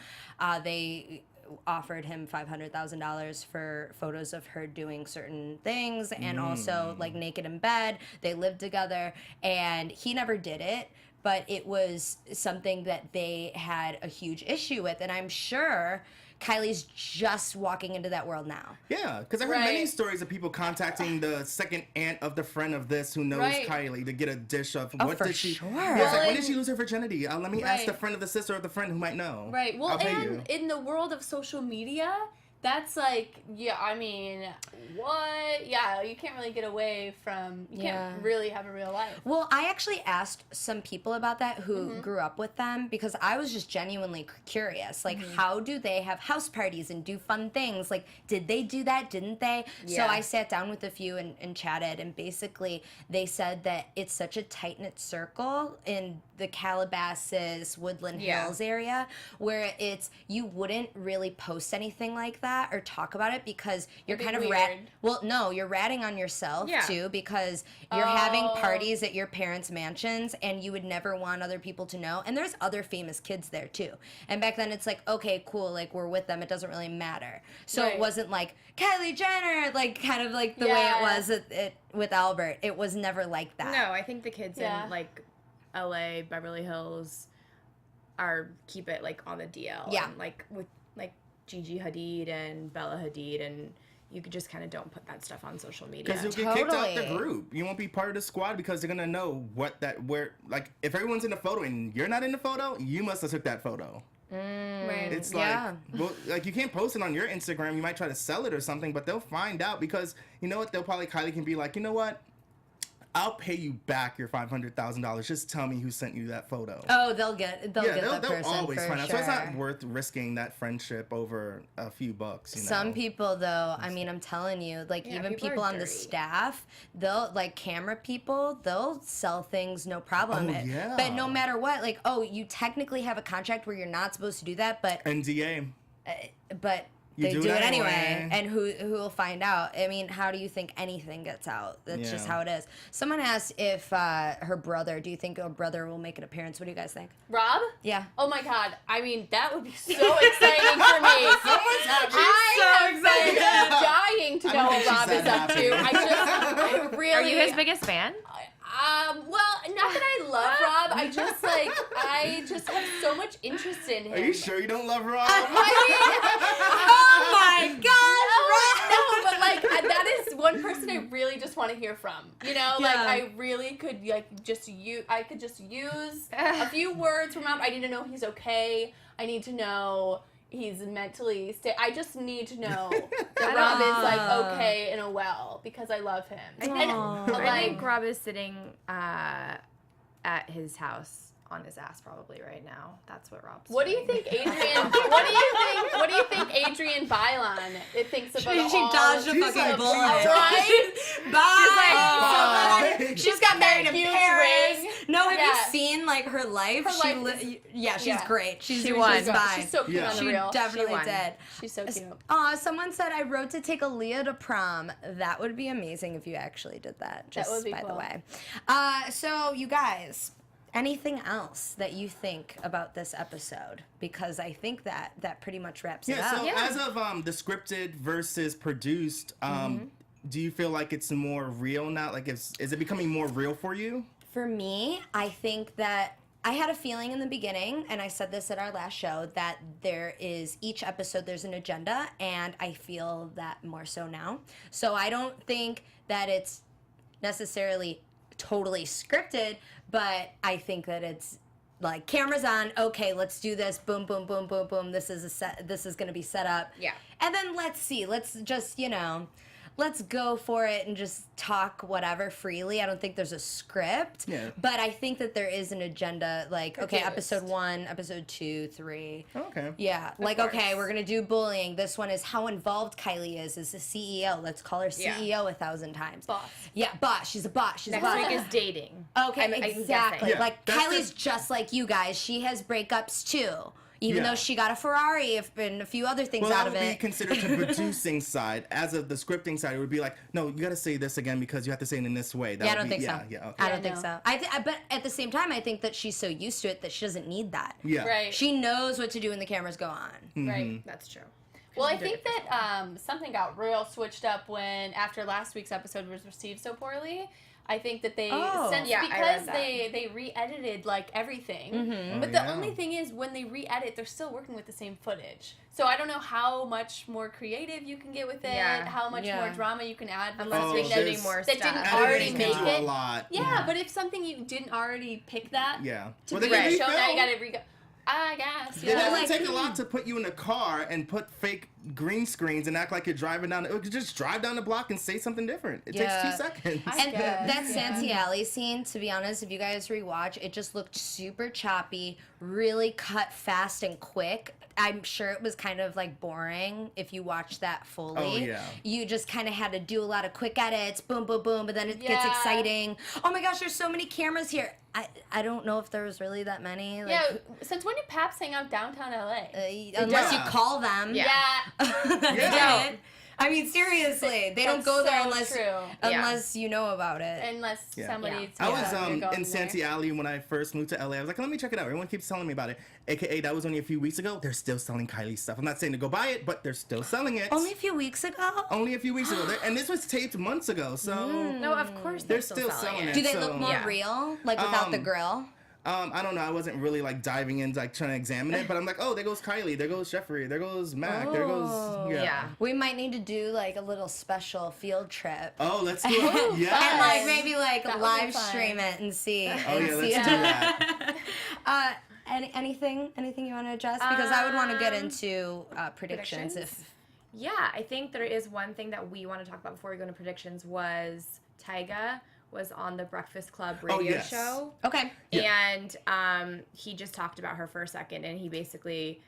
they offered him $500,000 for photos of her doing certain things and also like naked in bed. They lived together and he never did it, but it was something that they had a huge issue with, and I'm sure Kylie's just walking into that world now. Yeah, because I heard Right. many stories of people contacting the second aunt of the friend of this who knows Right. Kylie to get a dish of Oh, what for did she. sure. Yeah, it's like, Well, when did she lose her virginity? Let me ask Right. the friend of the sister of the friend who might know. Right. Well, I'll pay and you. in the world of social media, that's like, yeah, I mean, what? Yeah, you can't really get away from, you Yeah. can't really have a real life. Well, I actually asked some people about that who grew up with them because I was just genuinely curious. Like, how do they have house parties and do fun things? Like, did they do that? Didn't they? So Yeah. I sat down with a few and chatted, and basically they said that it's such a tight-knit circle in the Calabasas, Woodland Yeah. Hills area where you wouldn't really post anything like that or talk about it because you're It'd kind be of weird. well, no, you're ratting on yourself Yeah. too because you're having Oh. parties at your parents' mansions and you would never want other people to know. And there's other famous kids there too. And back then it's like, okay, cool, like we're with them. It doesn't really matter. So it Right. wasn't like Kylie Jenner, like kind of like the way Yeah. it was with Albert. It was never like that. No, I think the kids Yeah. in like LA, Beverly Hills keep it like on the DL. Yeah. And, like with like Gigi Hadid and Bella Hadid, and you could just kind of don't put that stuff on social media. Because you'll get kicked out the Totally. group. You won't be part of the squad because they're gonna know like if everyone's in the photo and you're not in the photo, you must have took that photo. Right. It's Yeah. like, well, like you can't post it on your Instagram. You might try to sell it or something, but they'll find out because you know what? Kylie can be like, you know what? I'll pay you back your $500,000. Just tell me who sent you that photo. Oh, they'll get yeah, that they'll person always for find out. sure. So it's not worth risking that friendship over a few bucks. You know? Some people, though, I mean, I'm telling you, like Yeah, even people are people on the dirty. staff, they'll like camera people, they'll sell things no problem. Oh, yeah. But no matter what, like, oh, you technically have a contract where you're not supposed to do that, but NDA. You they do do it it anyway. anyway. And who will find out? I mean, how do you think anything gets out? That's just Yeah. how it is. Someone asked if her brother, do you think her brother will make an appearance? What do you guys think? Rob? Yeah. Oh my god. I mean, that would be so exciting for me. I have been dying to know what I'm Rob happy is up she's to. that I really... Are you his biggest fan? Well, not that I love Rob. I just have so much interest in him. Are you sure you don't love Rob? Oh my gosh, No, but like that is one person I really just want to hear from. You know, like Yeah. I really could I could just use a few words from Rob. I need to know he's okay. I need to know he's mentally I just need to know that Rob is like okay and well because I love him. I think Rob is sitting at his house on his ass probably right now. That's what Rob's What do you think, Adrian? What do you think Adrian Bylon thinks about She all? dodged a She's fucking like, bullet. Right? Bye. Bye. She's got married in Huge Paris. ring. No, have Yeah. you seen like her life? Her She life is- she's yeah. great. She's She won. fine. She's so cute Yeah. on the She real. definitely won. did. She's so cute. Someone said I wrote to take Aaliyah to prom. That would be amazing if you actually did that. Just would be by the cool. way. So you guys, anything else that you think about this episode? Because I think that pretty much wraps it Yeah, up. so as of the scripted versus produced, do you feel like it's more real now? Like, is it becoming more real for you? For me, I think that I had a feeling in the beginning, and I said this at our last show, that there is each episode there's an agenda, and I feel that more so now. So I don't think that it's necessarily totally scripted, but I think that it's like cameras on, okay, let's do this, boom, boom, boom, boom, boom, this is gonna be set up. Yeah. And then let's just, let's go for it and just talk whatever freely. I don't think there's a script. Yeah. But I think that there is an agenda, like, okay, Produced. episode 1, episode 2, 3. Okay. Yeah. Like, course. okay, we're going to do bullying. This one is how involved Kylie is as a CEO. Let's call her CEO 1,000 times. Boss. Yeah, boss. She's a boss. She's a Next boss. week is dating. Okay, I'm exactly. guessing. Yeah, Like, that's Kylie's just like you guys. She has breakups, too. Even Yeah. though she got a Ferrari and a few other things Well, out that of would be it. considered the producing side. As of the scripting side, it would be like, no, you got to say this again because you have to say it in this way. That Yeah, I would don't be, think yeah, so. Yeah, okay. I Yeah, don't think no. so. But at the same time, I think that she's so used to it that she doesn't need that. Yeah. Right. She knows what to do when the cameras go on. Right. That's true. Well, I think that something got real switched up when after last week's episode was received so poorly. I think that they since Yeah, I because read that. they re-edited like everything. Mm-hmm. But Oh, the yeah. only thing is when they re-edit, they're still working with the same footage. So I don't know how much more creative you can get with it, Yeah. how much Yeah. more drama you can add. with Unless something you're that shooting there's- more that stuff. didn't already Editing make can do it. a lot. Yeah, but if something you didn't already pick that Yeah. to Well, be they a can show, now you refilm. gotta re-go. I guess. It Yeah. doesn't like- take a lot to put you in a car and put fake green screens and act like you're driving down. It could just drive down the block and say something different. It Yeah. takes 2 seconds. And guess, that yeah. Shanti Alley scene, to be honest, if you guys rewatch, it just looked super choppy, really cut fast and quick. I'm sure it was kind of like boring if you watch that fully. Oh, yeah. You just kind of had to do a lot of quick edits, boom, boom, boom, but then it gets Yeah. exciting. Oh my gosh, there's so many cameras here. I don't know if there was really that many. Like, Yeah, since when did Paps hang out downtown LA? unless Yeah. you call them. Yeah. That's Yeah. it. I mean, seriously, they don't That's go there so unless true. unless you know about it. Unless Yeah. somebody I was you're in going Shanti there. Alley when I first moved to LA. I was like, let me check it out. Everyone keeps telling me about it. AKA, that was only a few weeks ago. They're still selling Kylie stuff. I'm not saying to go buy it, but they're still selling it. Only a few weeks ago. Only a few weeks ago. And this was taped months ago, so No, of course they're still still selling selling it. it. Do they so- look more Yeah. real, like without the grill? I don't know. I wasn't really like diving in, like trying to examine it, but I'm like, oh, there goes Kylie, there goes Jeffrey, there goes Mac, there goes Yeah. We might need to do like a little special field trip. Oh, let's do it. And Yeah. like maybe like That would be live fun. stream it and see. Oh and yeah, see let's do that. Anything you want to address? Because I would want to get into predictions if. Yeah, I think there is one thing that we want to talk about before we go into predictions was Tyga was on the Breakfast Club radio yes. show. Okay. Yeah. And he just talked about her for a second, and he basically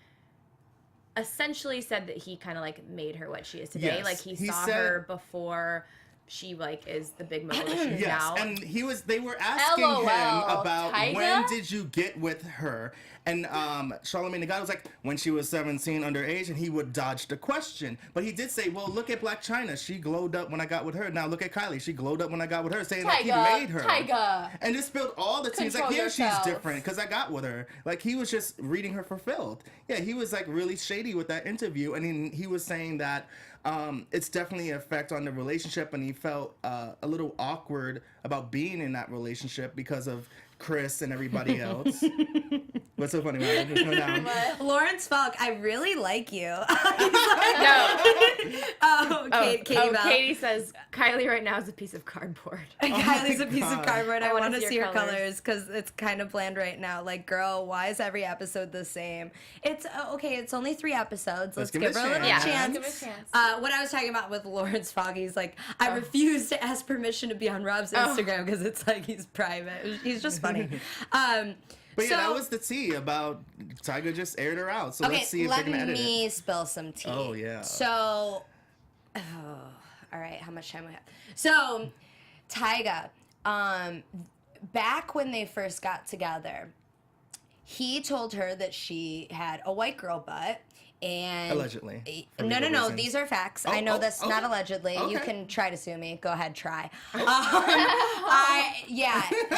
essentially said that he kind of like made her what she is today. Yes. Like he He saw said- her before she like is the big mogul that she is Yes, now. and they were asking LOL, him about Tyga? when did you get with her, and Charlamagne the God was like when she was 17, underage, and he would dodge the question, but he did say, well, look at Black China, she glowed up when I got with her. Now look at Kylie, she glowed up when I got with her, saying like he made her. Tyga. And just spilled all the tea. He's like, Control yeah, yourself. she's different because I got with her. Like, he was just reading her for filth. Yeah, he was, like, really shady with that interview. And he was saying that it's definitely an effect on the relationship, and he felt a little awkward about being in that relationship because of Chris and everybody else. What's so funny about it? There's no down. Lawrence Falk, I really like you. Katie Bell. Katie says Kylie right now is a piece of cardboard. Kylie's a piece of God. cardboard. I wanna want to see her colors. colors because it's kind of bland right now. Like, girl, why is every episode the same? It's okay. It's only 3 episodes. Let's give give it her a a little chance. chance. Give it a chance. What I was talking about with Lawrence Fogg, he's like, I refuse to ask permission to be on Rob's Instagram because it's like he's private. He's just funny. But yeah, So- that was the tea about Tyga just aired her out. So let's see if they're let gonna edit it. me spill some tea. Oh, yeah. So, all right, how much time we have? So, Tyga, back when they first got together, he told her that she had a white girl butt. And Allegedly. For No. legal reasons. These are facts. I know that's not okay. allegedly. You Okay. can try to sue me. Go ahead, try.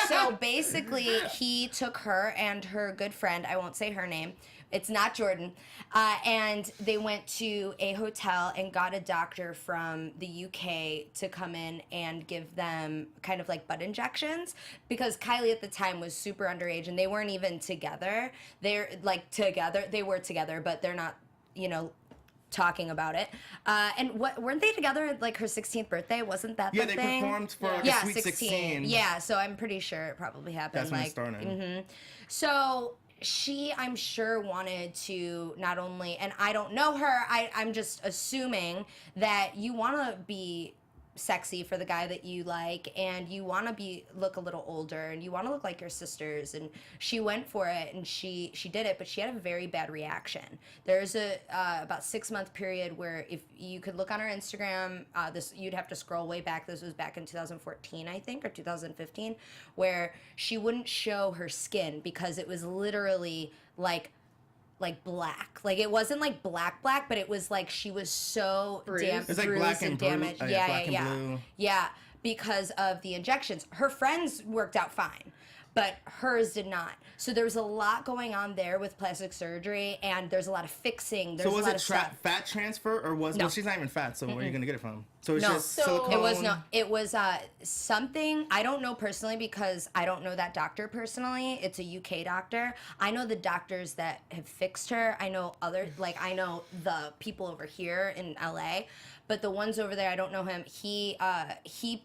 So basically, he took her and her good friend. I won't say her name. It's not Jordan. And they went to a hotel and got a doctor from the UK to come in and give them kind of like butt injections because Kylie at the time was super underage and they weren't even together. They're like together. They were together, but they're not, talking about it. And weren't they together at like her 16th birthday? Wasn't that Yeah, the they thing? performed for like Yeah, a Sweet 16. Yeah, so I'm pretty sure it probably happened. That's when it started. So she, I'm sure, wanted to not only, and I don't know her, I'm just assuming that you want to be sexy for the guy that you like, and you want to look a little older, and you want to look like your sisters, and she went for it, and she did it, but she had a very bad reaction. There's a about 6-month period where if you could look on her Instagram, you'd have to scroll way back. This was back in 2014, I think, or 2015, where she wouldn't show her skin because it was literally like black. Like it wasn't like black, but it was like she was so damn It's like bruised black and blue. damaged. Oh, yeah, black and blue. Yeah, because of the injections. Her friends worked out fine, but hers did not. So there was a lot going on there with plastic surgery, and there's a lot of fixing. There's So was a lot it of stuff. fat transfer or was No. well, she's not even fat, so where are you gonna get it from? So it's No. just So- silicone. It was no. It was something I don't know personally because I don't know that doctor personally. It's a UK doctor. I know the doctors that have fixed her. I know I know the people over here in LA, but the ones over there I don't know him. He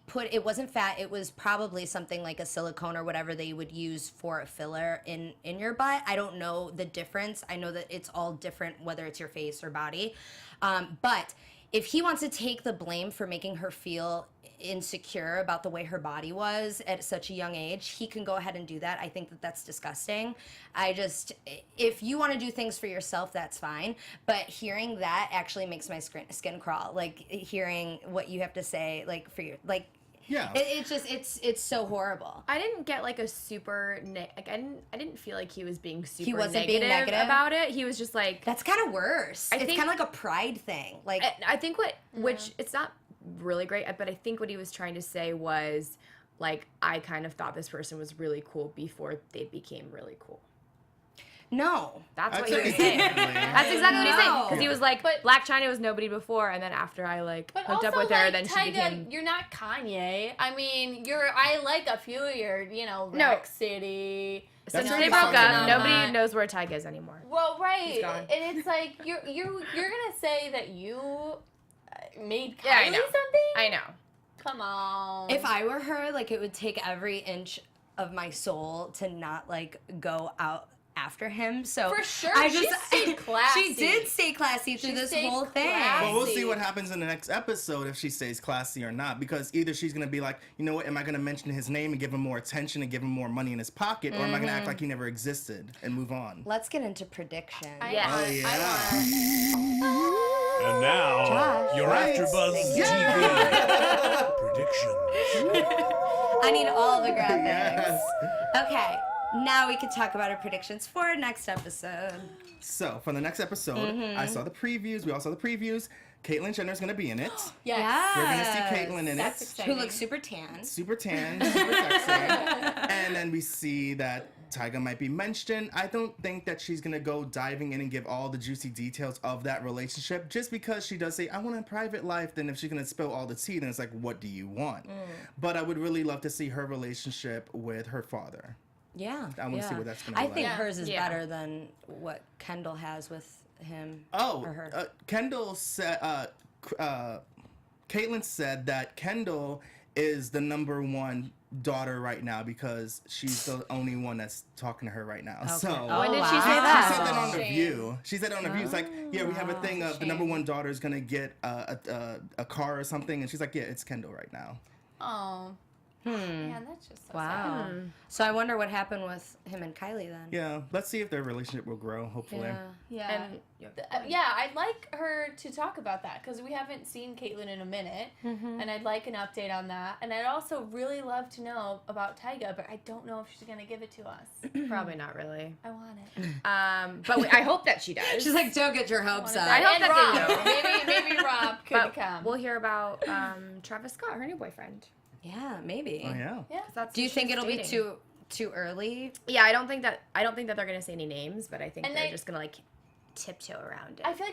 put it wasn't fat. It was probably something like a silicone or whatever they would use for a filler in your butt. I don't know the difference. I know that it's all different whether it's your face or body, but. If he wants to take the blame for making her feel insecure about the way her body was at such a young age, he can go ahead and do that. I think that that's disgusting. If you want to do things for yourself, that's fine. But hearing that actually makes my skin crawl. Like hearing what you have to say, like for your Yeah. It's so horrible. I didn't get like a super I didn't feel like he was being super wasn't being negative? about it. He was just like That's kind of worse. It's think- kind of like a pride thing. Like I think which it's not really great, but I think what he was trying to say was like I kind of thought this person was really cool before they became really cool. no. That's I'd what he say was saying. definitely. That's exactly what he's saying. No. Because he was like, Black China was nobody before, and then after I like But hooked also, up with her, like, then she Tyga, became. you're not Kanye. I mean, I like a few of your, No. Rack City. Since That's they already broke something up, on nobody that. knows where Tyga is anymore. Well, right, He's gone. and it's like you're gonna say that you made Kylie Yeah, I know. something. I know. Come on. If I were her, like it would take every inch of my soul to not like go out after him. So For sure, I she just stayed classy. She did stay classy through She this stayed whole thing. classy. Well, we'll see what happens in the next episode if she stays classy or not. Because either she's gonna be like, you know what, am I gonna mention his name and give him more attention and give him more money in his pocket, or am I gonna act like he never existed and move on? Let's get into predictions. Yes. Oh yeah. And now, Josh. your Right. AfterBuzz TV predictions. I need all the graphics. Yes. Okay, now we can talk about our predictions for next episode. So for the next episode, I saw the previews. We all saw the previews. Caitlyn Jenner's gonna be in it. Yes. We're gonna see Caitlyn in That's it. exciting. Who looks super tan. Super tan, super sexy. And then we see that Tyga might be mentioned. I don't think that she's gonna go diving in and give all the juicy details of that relationship. Just because she does say, I want a private life, then if she's gonna spill all the tea, then it's like, what do you want? But I would really love to see her relationship with her father. Yeah. I want to see what that's gonna be I like. think Yeah. hers is Yeah. better than what Kendall has with him Oh, or her. Kendall said, Caitlyn said that Kendall is the number one daughter right now because she's the only one that's talking to her right now. So When did she say she that? said that on The Shame. View. She said it on The View. It's like, yeah, we have a thing of the number one daughter is gonna get a car or something, and she's like, yeah, it's Kendall right now. Oh. Man, that's just so Wow. sad. So I wonder what happened with him and Kylie then. Yeah, let's see if their relationship will grow. Hopefully. Yeah. And Yeah, I'd like her to talk about that because we haven't seen Caitlyn in a minute, and I'd like an update on that. And I'd also really love to know about Tyga, but I don't know if she's gonna give it to us. probably not really. I want it. But I hope that she does. She's like, don't get your hopes up. I hope And that they Rob. Maybe Rob could but come. we'll hear about Travis Scott, her new boyfriend. Yeah, maybe. Oh yeah. Yeah. That's Do you who think she's it'll dating. be too early? Yeah, I don't think that they're gonna say any names, but I think And they're they- just gonna like tiptoe around it. I feel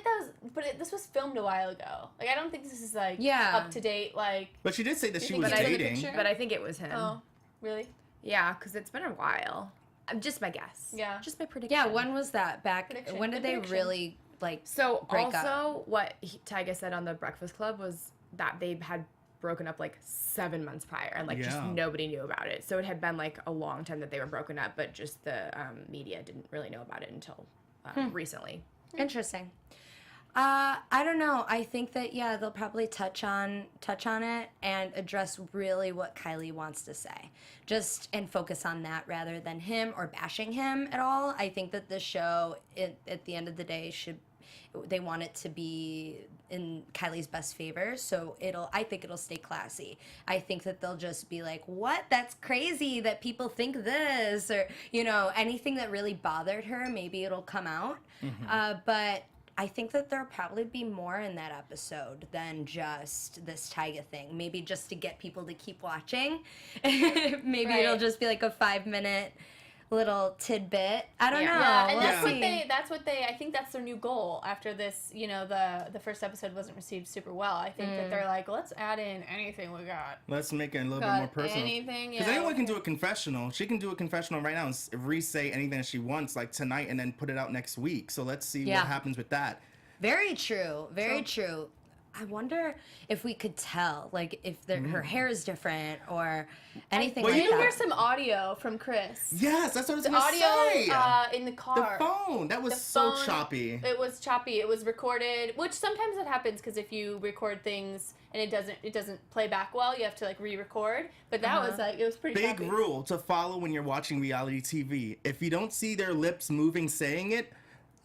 like this was filmed a while ago. Like I don't think this is like Yeah. up to date. Like, But she did say that You she think was it's in the dating. picture? But I think it was him. oh, really? Yeah, because it's been a while. Just my guess. Yeah. Just my prediction. Yeah, when was that? Back Prediction. when did Good they prediction. really like So break also, up? what Tyga said on the Breakfast Club was that they had broken up like 7 months prior, and like just Yeah. nobody knew about it. So it had been like a long time that they were broken up, but just the media didn't really know about it until recently. Interesting. I don't know. I think that they'll probably touch on it and address really what Kylie wants to say, and focus on that rather than him or bashing him at all. I think that the show, at the end of the day, they want it to be in Kylie's best favor, so I think it'll stay classy. I think that they'll just be like, what? That's crazy that people think this, or anything that really bothered her, maybe it'll come out. But I think that there'll probably be more in that episode than just this Tyga thing. Maybe just to get people to keep watching. Maybe Right. it'll just be like a 5-minute little tidbit. I don't know. Yeah, and We'll that's see. what they. I think that's their new goal after this. The first episode wasn't received super well. I think that they're like, let's add in anything we got. Let's make it a little bit Got more personal. anything, Because anyone can do a confessional. She can do a confessional right now and re-say anything that she wants, like tonight, and then put it out next week. So let's see Yeah. what happens with that. Very true. Very true. I wonder if we could tell, like, if her hair is different or anything Well, like Did you that. hear some audio from Chris? Yes, that's what I was The going to say. audio in the The car. phone. That was The so phone, choppy. It was choppy. It was recorded, which sometimes it happens because if you record things and it doesn't play back well, you have to like re-record. But that was like it was pretty Big choppy. rule to follow when you're watching reality TV. If you don't see their lips moving saying it,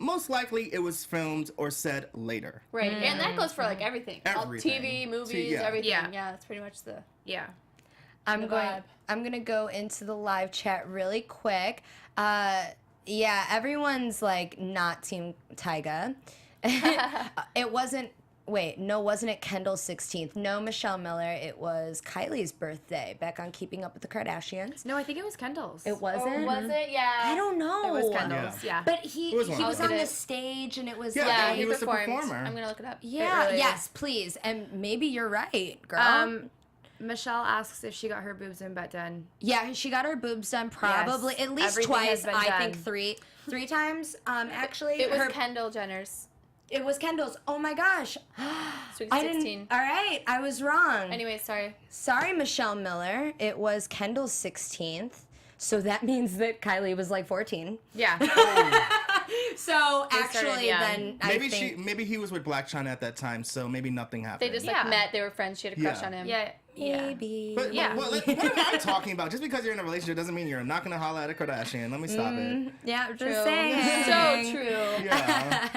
most likely it was filmed or said later. Right, and that goes for like everything. All Everything. TV, movies, Yeah. everything. Yeah. Yeah, that's pretty much the. Yeah. I'm the going. vibe. I'm gonna go into the live chat really quick. Yeah, everyone's like not Team Tyga. It wasn't. Wait, no, wasn't it Kendall's 16th? No, Michelle Miller. It was Kylie's birthday back on Keeping Up with the Kardashians. No, I think it was Kendall's. It wasn't. Or was it? Yeah. I don't know. It was Kendall's. Yeah. But he It was was one of on them. the stage and it was Yeah, like. Yeah, he he was the performed. performer. I'm gonna look it up. Yeah, really yes, please. And maybe you're right, girl. Michelle asks if she got her boobs and butt done. Yeah, she got her boobs done probably at least everything twice. has been I think done. three times. Actually, It was her, Kendall Jenner's. it was Kendall's. Oh my gosh, Sweet I 16. didn't. All right, I was wrong. Anyway, sorry. Sorry, Michelle Miller. It was Kendall's 16th. So that means that Kylie was like 14. Yeah. So They actually, started young. then I think Maybe he was with Black China at that time, so maybe nothing happened. They just Yeah. like met. They were friends. She had a crush Yeah. on him. yeah. maybe. But Yeah. what am I talking about? Just because you're in a relationship doesn't mean you're not gonna holla at a Kardashian. Let me stop it. Yeah, just True. saying. So true. Yeah.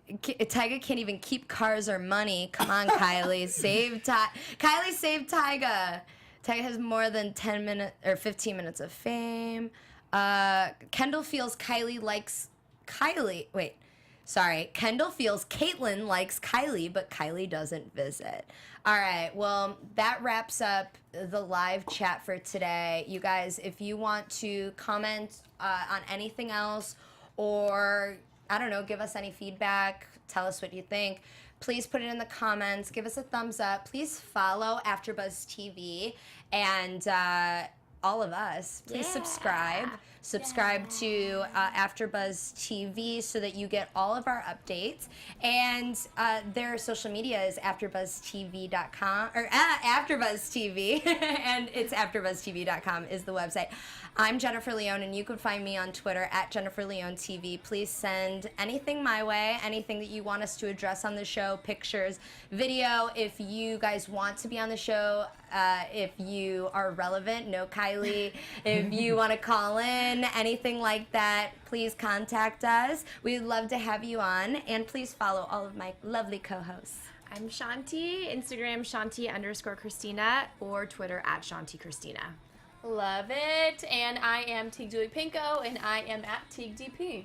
Tyga can't even keep cars or money. Come on, Kylie, save Kylie, save Tyga. Tyga has more than 10 minutes or 15 minutes of fame. Kendall feels Kylie likes Kylie. Wait, Sorry, Kendall feels Caitlyn likes Kylie, but Kylie doesn't visit. All right, well, that wraps up the live chat for today. You guys, if you want to comment on anything else or, I don't know, give us any feedback, tell us what you think, please put it in the comments. Give us a thumbs up. Please follow AfterBuzz TV and all of us. Please subscribe. Subscribe to AfterBuzz TV so that you get all of our updates. And their social media is AfterBuzzTV.com or AfterBuzz TV, and it's AfterBuzzTV.com is the website. I'm Jennifer Leone, and you can find me on Twitter at Jennifer Leone TV. Please send anything my way, anything that you want us to address on the show, pictures, video. If you guys want to be on the show, if you are relevant, no Kylie, if you want to call in, anything like that, please contact us. We'd love to have you on, and please follow all of my lovely co-hosts. I'm Shanti, Instagram Shanti_Christina, or Twitter at Shanti Christina. Love it. And I am Tiege Dooley-Panko, and I am at TiegeDP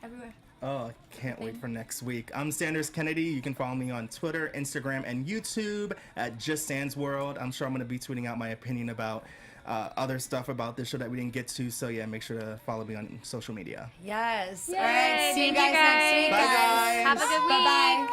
everywhere. Oh, can't wait for next week. I'm Sanders Kennedy. You can follow me on Twitter, Instagram, and YouTube at JustSandsWorld. I'm sure I'm going to be tweeting out my opinion about other stuff about this show that we didn't get to. So yeah, make sure to follow me on social media. Yes. Yay, all right. See you guys next week. Bye, guys. Have a good week. Bye-bye.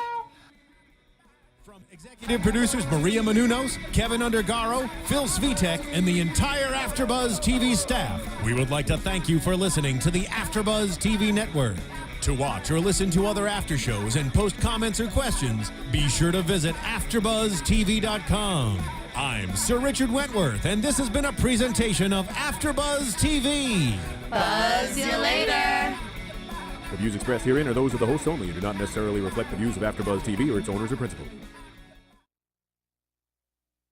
From executive producers Maria Menounos, Kevin Undergaro, Phil Svitek, and the entire AfterBuzz TV staff, we would like to thank you for listening to the AfterBuzz TV network. To watch or listen to other after shows and post comments or questions, be sure to visit AfterBuzzTV.com. I'm Sir Richard Wentworth, and this has been a presentation of AfterBuzz TV. Buzz you later. The views expressed herein are those of the hosts only and do not necessarily reflect the views of AfterBuzz TV or its owners or principals.